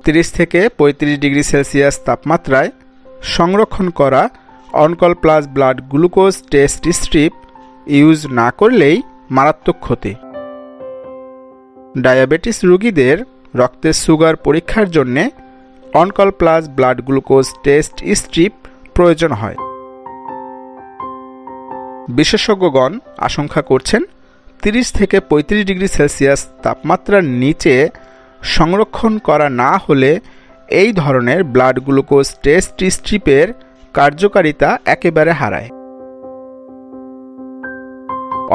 30 থেকে 35 degree Celsius তাপমাত্রায় সংরক্ষণ করা on call plus blood glucose test strip use না করলেই মারাত্মক ক্ষতি। ডায়াবেটিস রোগীদের রক্তের সুগার পরীক্ষার জন্যে on call plus blood glucose test strip প্রয়োজন হয়। বিশেষজ্ঞগণ আশঙ্কা করছেন 30 থেকে 35 ডিগ্রি সেলসিয়াস তাপমাত্রার নিচে সংরক্ষণ করা না হলে এই ধরনের ব্লাড গ্লুকোজ টেস্ট স্ট্রিপের কার্যকারিতা একেবারে হারায়।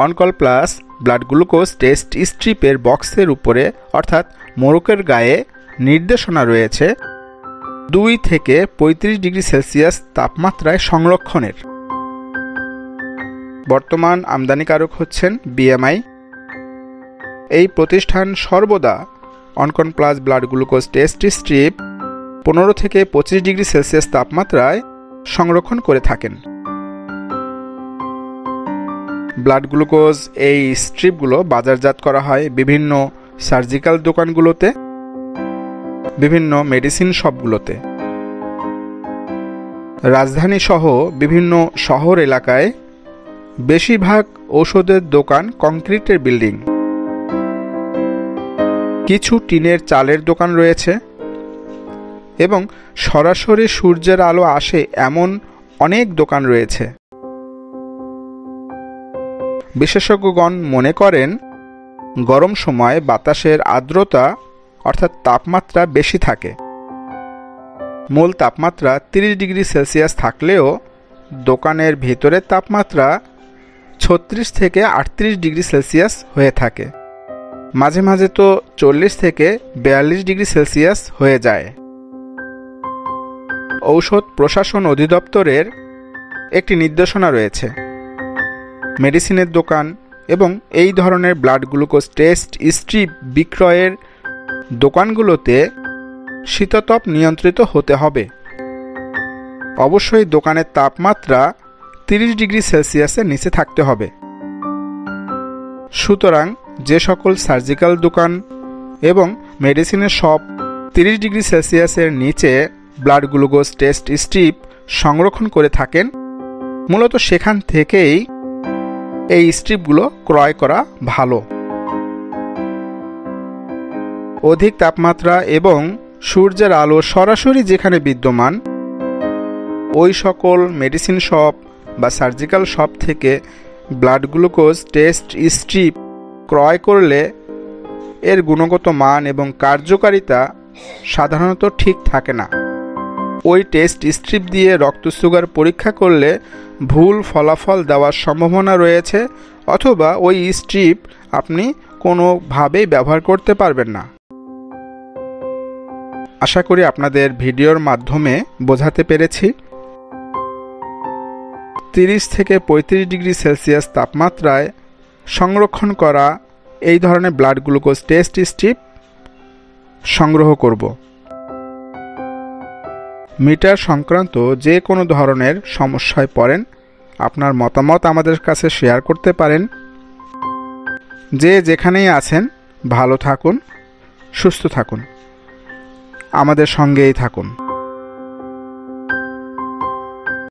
On call plus blood glucose test স্ট্রিপের বক্সের উপরে অর্থাৎ মোড়কের গায়ে নির্দেশনা রয়েছে 2 থেকে 35 ডিগ্রি সেলসিয়াস তাপমাত্রায় সংরক্ষণের। বর্তমান আমদানিকারক হচ্ছেন বিএমআই। এই প্রতিষ্ঠান সর্বদা on call plus blood glucose test strip 15 থেকে 25 ডিগ্রি সেলসিয়াস তাপমাত্রায় সংরক্ষণ করে থাকেন। ব্লাড গ্লুকোজ এই স্ট্রিপগুলো বাজারজাত করা হয় বিভিন্ন সার্জিক্যাল দোকানগুলোতে, বিভিন্ন মেডিসিন শপগুলোতে। রাজধানী সহ বিভিন্ন শহর এলাকায় বেশিরভাগ ঔষধের দোকান কংক্রিটের বিল্ডিং। কিছু টিনের চালের দোকান রয়েছে এবং সরাসরি সূর্যের আলো আসে এমন অনেক দোকান রয়েছে। বিশেষজ্ঞগণ মনে করেন গরম সময় বাতাসের আর্দ্রতা অর্থাৎ তাপমাত্রা বেশি থাকে। মূল তাপমাত্রা 30 ডিগ্রি সেলসিয়াস থাকলেও দোকানের ভেতরের তাপমাত্রা 36 থেকে 38 ডিগ্রি সেলসিয়াস হয়ে থাকে। মাঝে মাঝে তো 40 থেকে 42 ডিগ্রি সেলসিয়াস হয়ে যায়। ঔষধ প্রশাসন অধিদপ্তরের একটি নির্দেশনা রয়েছে মেডিসিনের দোকান এবং এই ধরনের ব্লাড গ্লুকোজ টেস্ট স্ট্রিপ বিক্রয়ের দোকানগুলোতে শীততাপ নিয়ন্ত্রিত হতে হবে। অবশ্যই দোকানের তাপমাত্রা 30 ডিগ্রি সেলসিয়াসের নিচে থাকতে হবে। সুতরাং যে সকল সার্জিক্যাল দোকান এবং মেডিসিনের শপ 30 ডিগ্রি সেলসিয়াসের নিচে ব্লাড গ্লুকোজ টেস্ট স্ট্রিপ সংরক্ষণ করে থাকেন, মূলত সেখান থেকেই এই স্ট্রিপগুলো ক্রয় করা ভালো। অধিক তাপমাত্রা এবং সূর্যের আলো সরাসরি যেখানে বিদ্যমান ওই সকল মেডিসিন শপ বা সার্জিক্যাল শপ থেকে ব্লাড গ্লুকোজ টেস্ট স্ট্রিপ ক্রয় করলে এর গুণগত মান এবং কার্যকারিতা সাধারণত ঠিক থাকে না। ওই টেস্ট স্ট্রিপ দিয়ে রক্ত সুগার পরীক্ষা করলে ভুল ফলাফল দেওয়ার সম্ভাবনা রয়েছে, অথবা ওই স্ট্রিপ আপনি কোনোভাবেই ব্যবহার করতে পারবেন না। আশা করি আপনাদের ভিডিওর মাধ্যমে বোঝাতে পেরেছি। 30 থেকে 35 ডিগ্রি সেলসিয়াস তাপমাত্রায় সংরক্ষণ করা এই ধরনের ব্লাড গ্লুকোজ টেস্ট স্ট্রিপ সংগ্রহ করব। মিটার সংক্রান্ত যে কোনো ধরনের সমস্যায় পড়েন আপনার মতামত আমাদের কাছে শেয়ার করতে পারেন। যে যেখানেই আছেন ভালো থাকুন, সুস্থ থাকুন, আমাদের সঙ্গেই থাকুন।